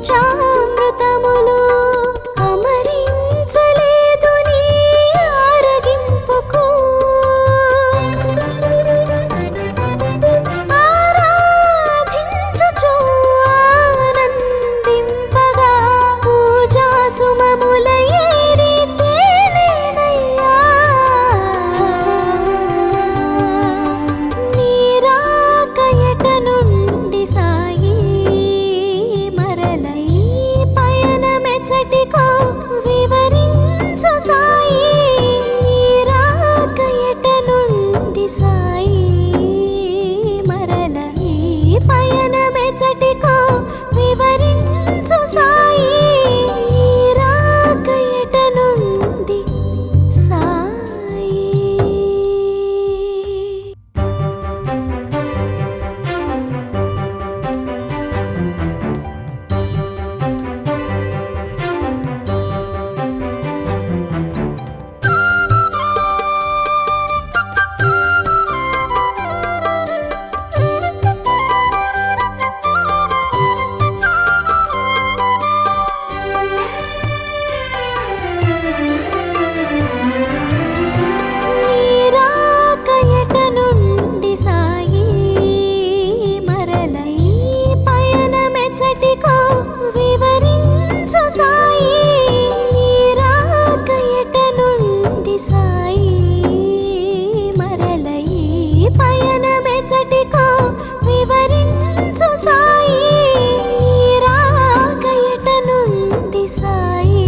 పంచామృతములు అమరించలేదు నీ ఆరగింపుకు ఆరాధించుచు ఆనందింపగా పూజా సుమముల ఏరి తేలేనయ్యా నీ రాక ఎట నుండి సాయి మరల ఈ పయనమెచ్చటికో వివరించు సాయి నీ రాక ఎట నుండి సాయి మరల ఈ పయనమెచ్చటికో వివరించు సాయి నీ రాక ఎట నుండి సాయి. నీ రాక ఎట నుండి సాయి మరల ఈ పయనమెచ్చటికో వివరించు సాయి నీ రాక ఎట నుండి సాయి మరల ఈ పయనమెచ్చటికో వివరించు సాయి నీ రాక ఎట నుండి సాయి.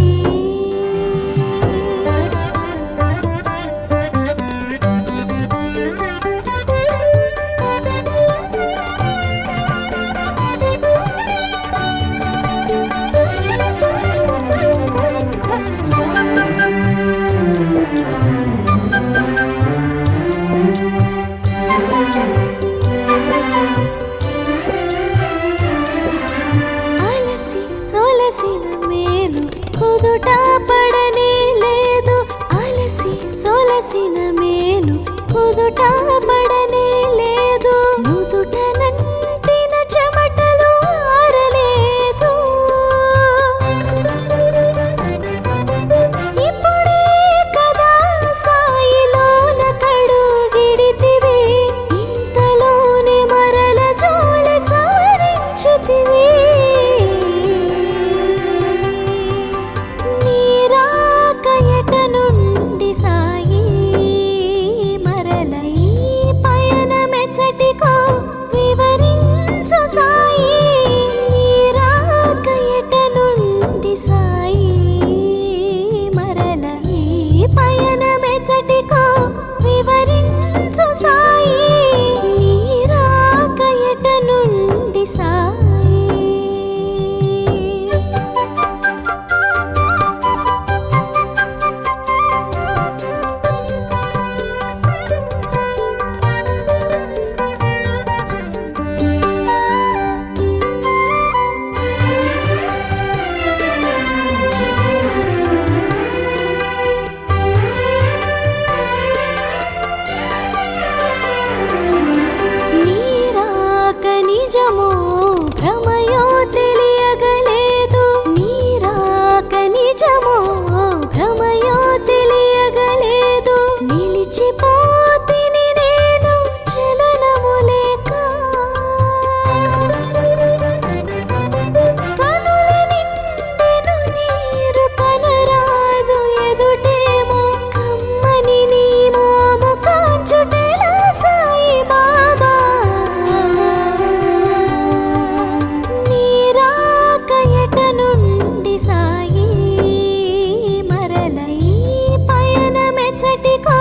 అలసి సొలసిన మేలు కుదుట పడనే లేదు అలసి సొలసిన మేలు కుదుట పడనే లేదు నుదుట నంటిన చెమటలు ఆరలేదు ఇప్పుడే కదా సాయిలోన కడుగిడితివి ఇంతలోనే మరల జోల సవరించితివి నీ రాక ఎట నుండి సాయి మరల ఈ పయనమెచ్చటికో వివరించు సాయి నీ రాక ఎట నుండి సాయి మరల ఈ పయనమెచ్చటికో వివరించు సాయి నీ రాక ఎట నుండి సాయి. నీ రాక నిజమో భ్రమయో తెలియగలేదు నీ రాక నిజమో భ్రమయో తెలియగలేదు నిలిచిపోతిని నేను చలనము లేక కనుల నిండెను నీరు కనరాదు ఎదుటేమో కమ్మని నీ మోము కాచుటెలా సాయి బాబా నీ రాక ఎట నుండి సాయి మరల ఈ పయనమెచ్చటికో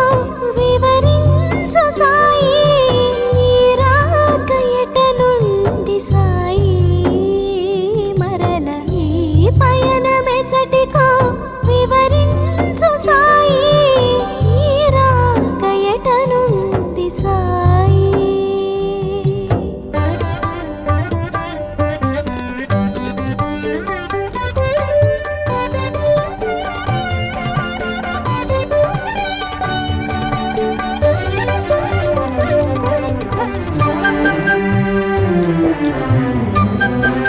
వివరించు సాయి నీ రాక ఎట నుండి సాయి మరల ఈ పయనమెచ్చటికో వివరించు సాయి నీ రాక ఎట నుండి సాయి.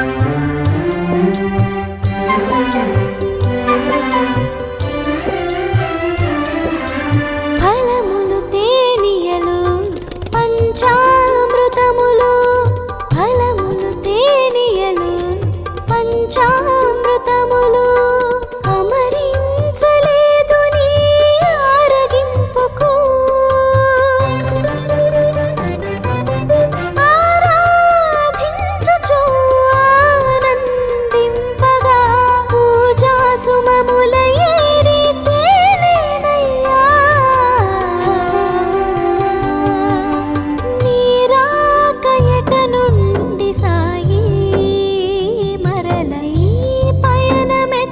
Thank you. పంచామృతములు అమరించలేదు నీ ఆరగింపుకు ఆరాధించుచు ఆనందింపగా పూజా సుమముల ఏరి తేలేనయ్యా నీరాక ఎట నుండి సాయి మరల ఈ పయనమె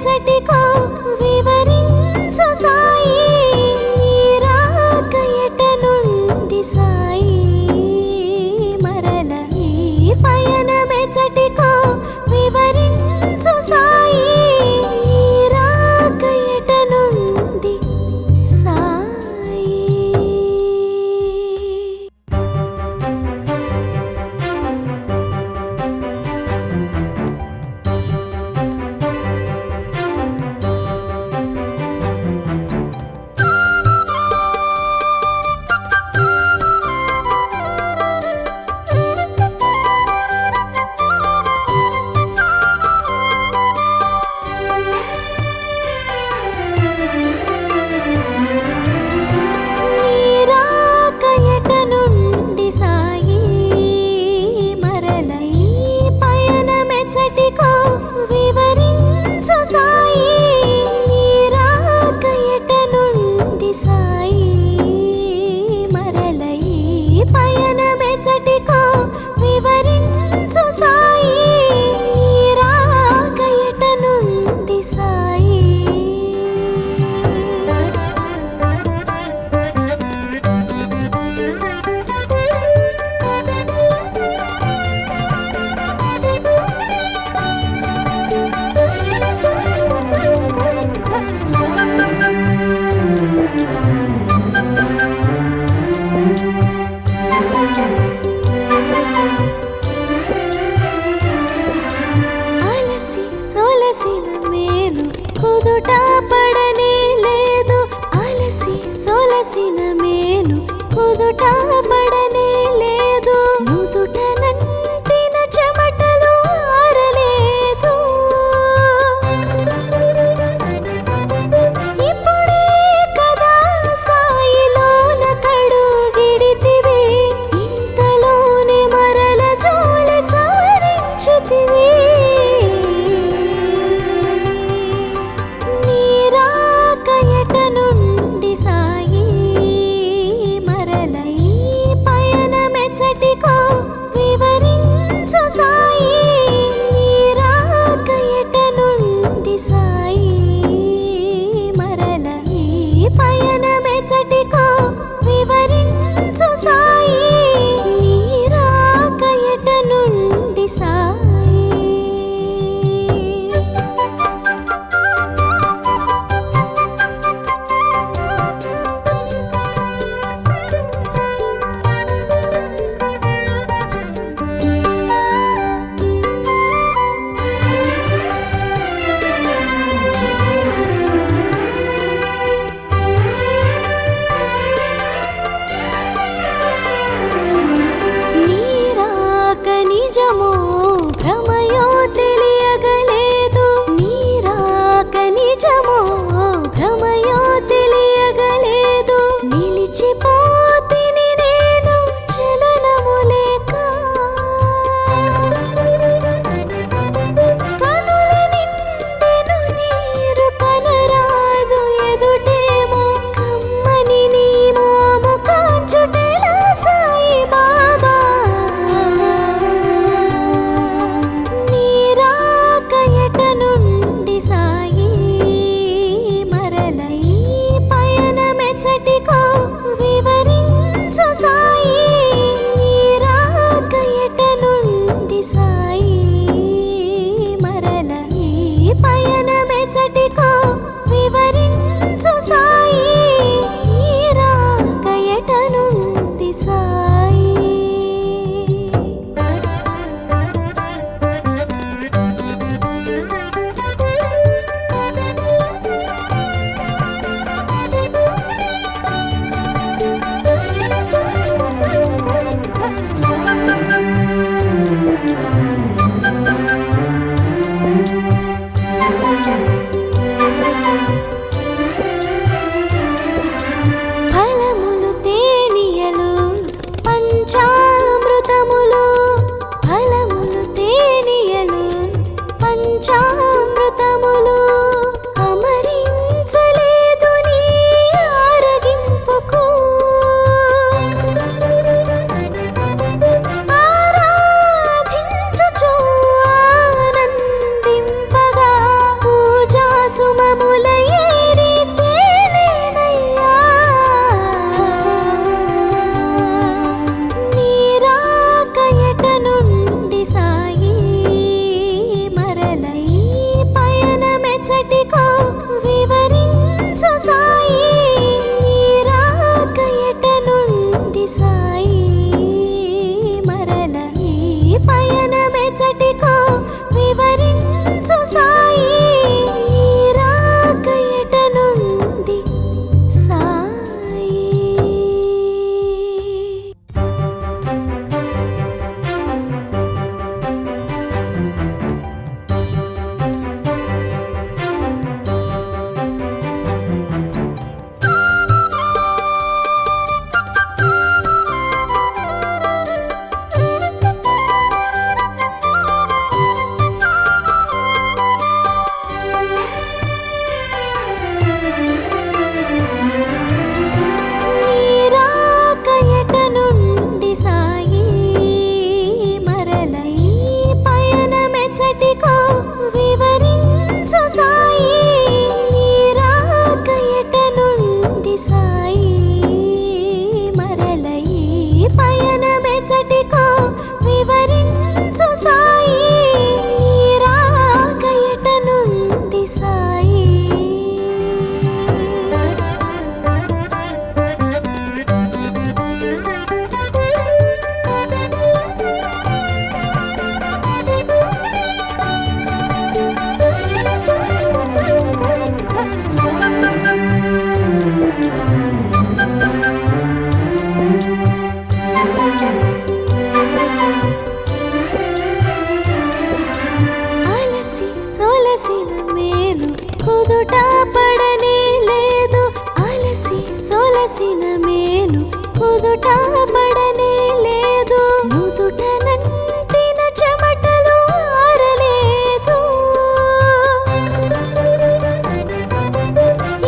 సొలసిన మేలు కుదుట పడనే లేదు. అలసి సొలసిన మేలు కుదుట పడనే లేదు. నుదుట నంటిన చెమటలు ఆరలేదు.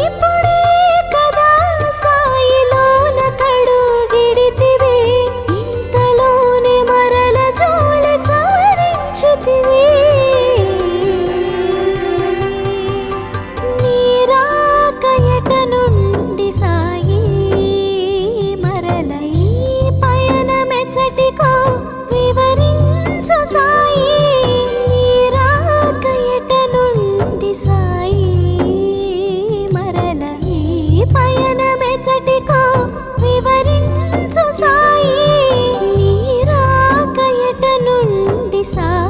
ఇప్పుడే కదా సాయిలోన కడుగిడితివి, ఇంతలోనే మరల జోల సవరించితివి. నీరాక ఎట నుండి సాయి, మరల ఈ పయనమెచ్చటికో వివరించు సాయి. నీరాక ఎట నుండి సాయి, మరల ఈ పయనమెచ్చటికో వివరించు సాయి. నీరాక ఎట నుండి సాయి.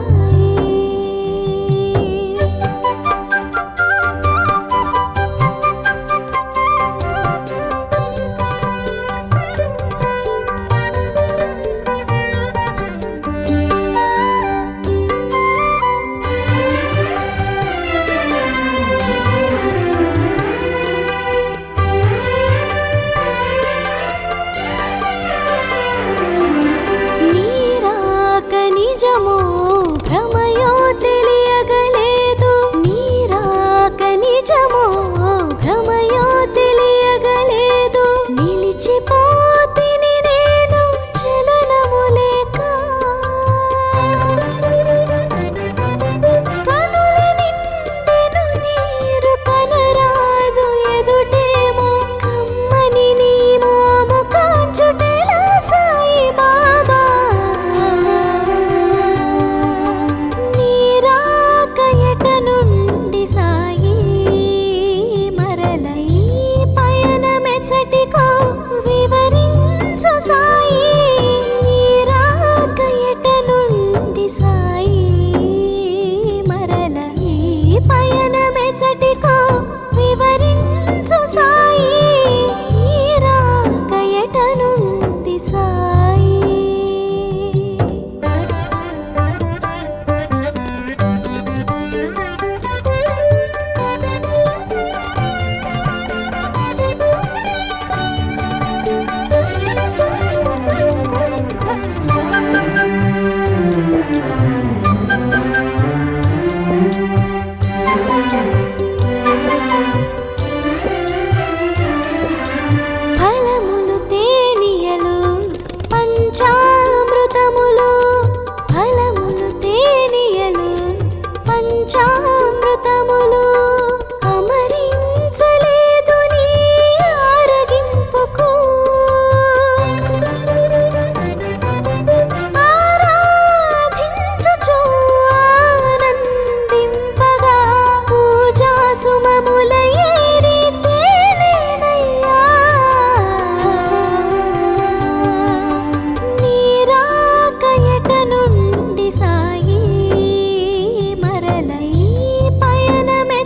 నీరాక నిజమో భ్రమయో తెలియగలేదు. నీరాక నిజమో భ్రమయో తెలియగలేదు. నిలిచిపోతిని నేను చలనము లేక. కనుల నిండెను నీరు కనరాదు ఎదుటేమో, కమ్మని నీ మోము కాచుటెలా సాయి బాబా. నీరాక ఎట నుండి సాయి, మరల ఈ పయనమెచ్చటికో వివరించు సాయి. నీరాక ఎట నుండి సాయి, మరల ఈ పయనమెచ్చటికో వివరించు సాయి. నీరాక ఎట నుండి సాయి. ఫలములు తేనియలు పంచామృతములు, ఫలములు తేనియలు పంచామృతములు. అమరించలేదు నీ ఆరగింపుకు. ఆరాధించుచు ఆనందింపగా పూజా సుమముల ఏరి తేలేనయ్యా. నీరాక ఎట నుండి సాయి, మరల ఈ పయనమె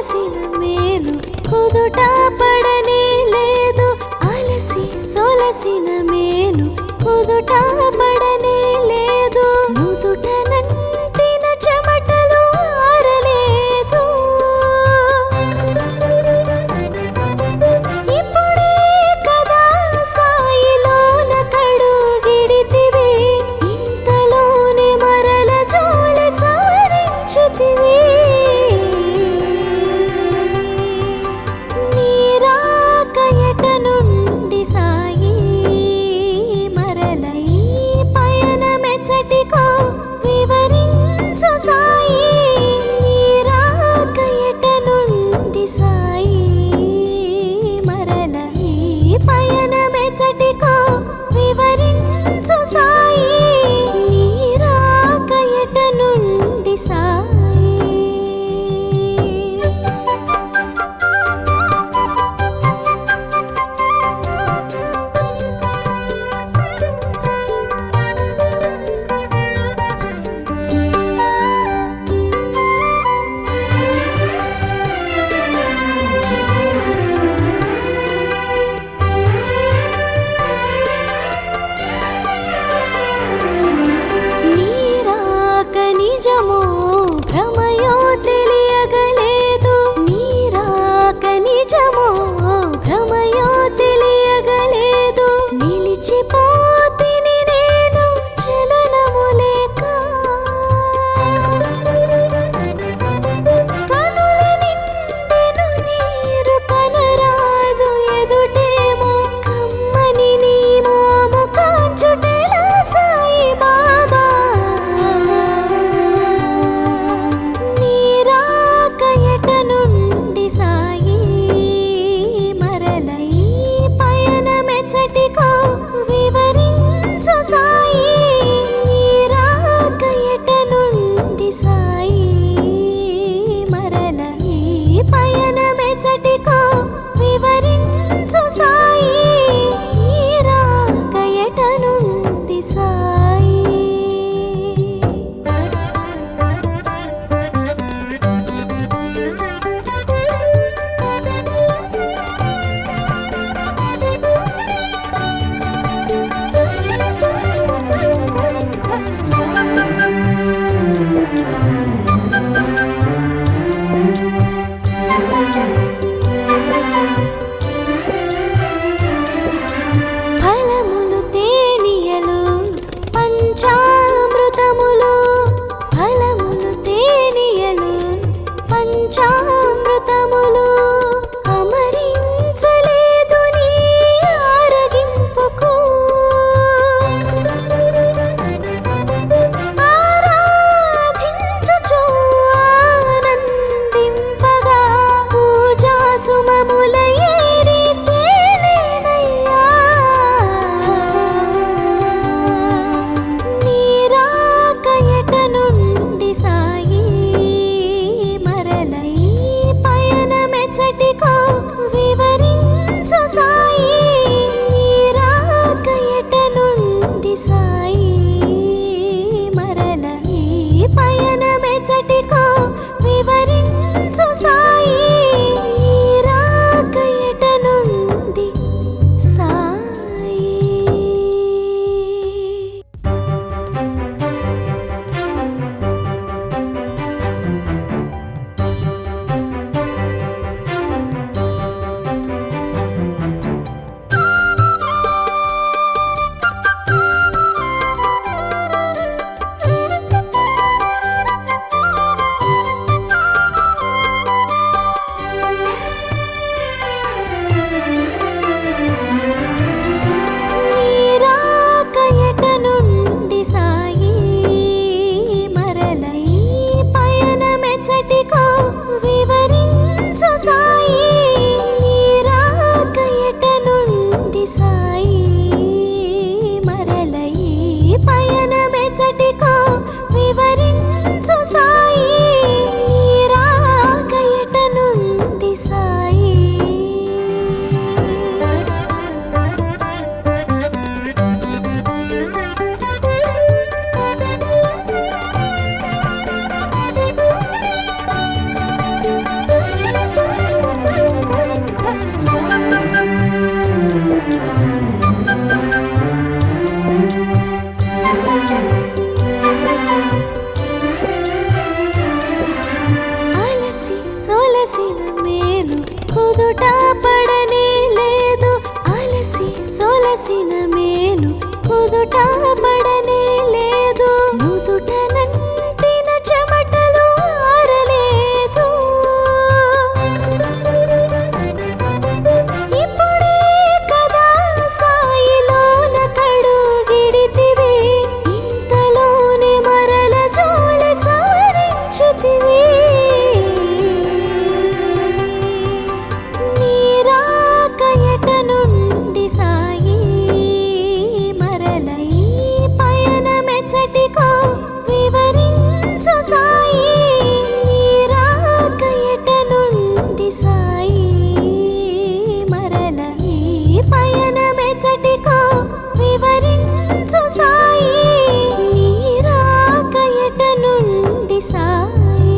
సొలసిన మేలు కుదుట పడనే లేదు అలసి సొలసిన మేలు కుదుట పడనే లేదు నుదుట నంటిన చెమటలు ఆరలేదు ఇప్పుడే కదా సాయిలోన కడుగిడితివి ఇంతలోనే మరల జోలి సవరించితివి నీరాక ఎట నుండి సాయి మరల ఈ పయనమెచ్చటికో వివరించు సాయి నీరాక ఎట నుండి సాయి మరల ఈ పయనమెచ్చటికో వివరించు సాయి నీరాక ఎట నుండి సాయి నీరాక నిజమో భ్రమయో తెలియగలేదు నీరాక నిజమో భ్రమయో తెలియగలేదు నిలిచిపోతిని నేను చలనము లేక కనుల నిండెను నీరు కనరాదు ఎదుటేమో కమ్మని నీ మోము కాచుటెలా సాయి బాబా నీరాక ఎట నుండి సాయి మేలు కుదుట పడనే లేదు అలసి సొలసిన మేలు కుదుట పడనే లేదు నుదుట నంటిన చెమటలు ఆరలేదు ఇప్పుడే కదా సాయిలోన కడుగిడితివి ఇంతలోనే మరల జోలి సవరించితివి నీరాకయట నుండి సాయి మరల ఈ పయనమెచ్చటికో వివరించు సాయి నీరాకయట నుండి సాయి మరల ఈ పయనమెచ్చటికో వివరించు సాయి నీరాకయట నుండి సాయి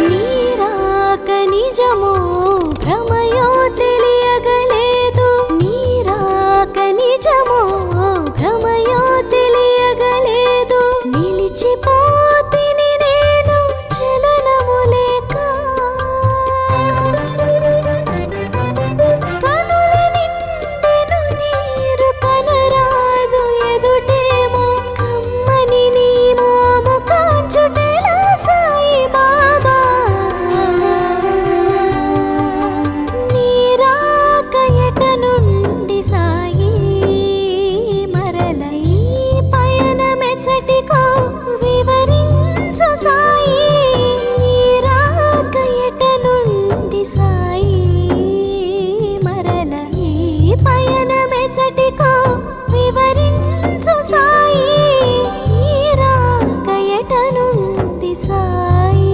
నీరాక నిజమో భ్రమయో తెలియగలేదు నీరాక నిజమో భ్రమయో తెలియగలేదు నిలిచిపోతిని నేను చలనము లేక కనుల నిండెను నీరు కనరాదు ఎదుటేమో కమ్మని నీ మోము కాంచుటెలా సాయి బాబా నీరాకయట నుండి సాయి మరల ఈ పయనమెచ్చటికో వివరించు సాయి నీరాకయట నుండి సాయి మరల ఈ పయనమెచ్చటికో వివరించు సాయి నీరాకయట నుండి సాయి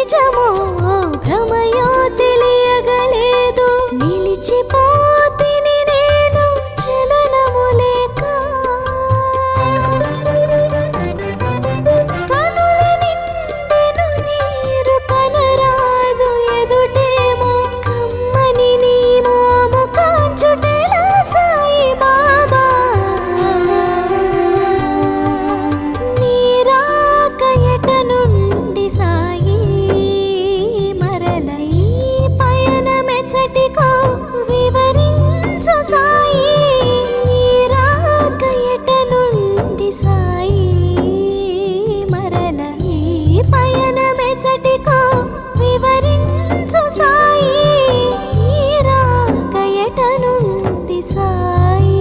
నిజమో భ్రమయో తెలియగలేదు నిలిచిపోతిని నేను చలనము లేక కనుల నిండెను నీరు కనరాదు ఎదుటేమో కమ్మని నీ మోము కాచుటెలా సాయి బాబా నీరాక ఎట నుండి సాయి మరల ఈ పయనమెచ్చటికో వివరించు సాయి నీరాక ఎట నుండి సాయి మరల ఈ పయనమెచ్చటికో వివరించు సాయి నీరాక ఎట నుండి సాయి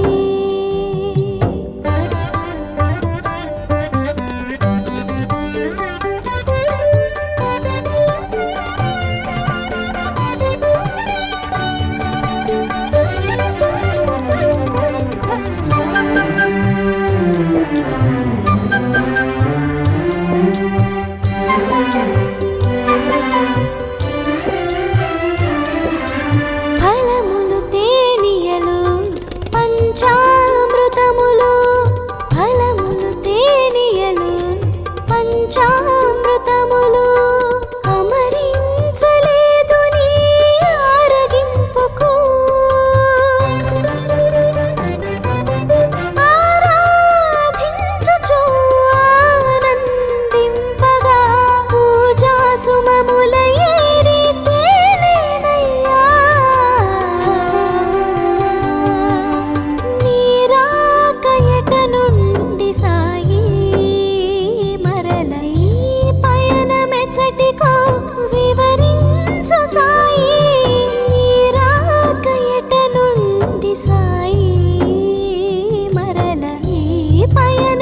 ఫలములు తేనియలు పంచామృతములు ఫలములు తేనియలు పంచామృతములు అమరించలేదు నీ ఆరగింపుకు ఆరాధించుచు ఆనందింపగా పూజా సుమముల ఏరి తేలేనయ్యా నీరాక ఎట నుండి సాయి మరల ఈ పయనమెచ్చటికో వివరించు సాయి నీరాక ఎట నుండి సాయి మరల ఈ పయన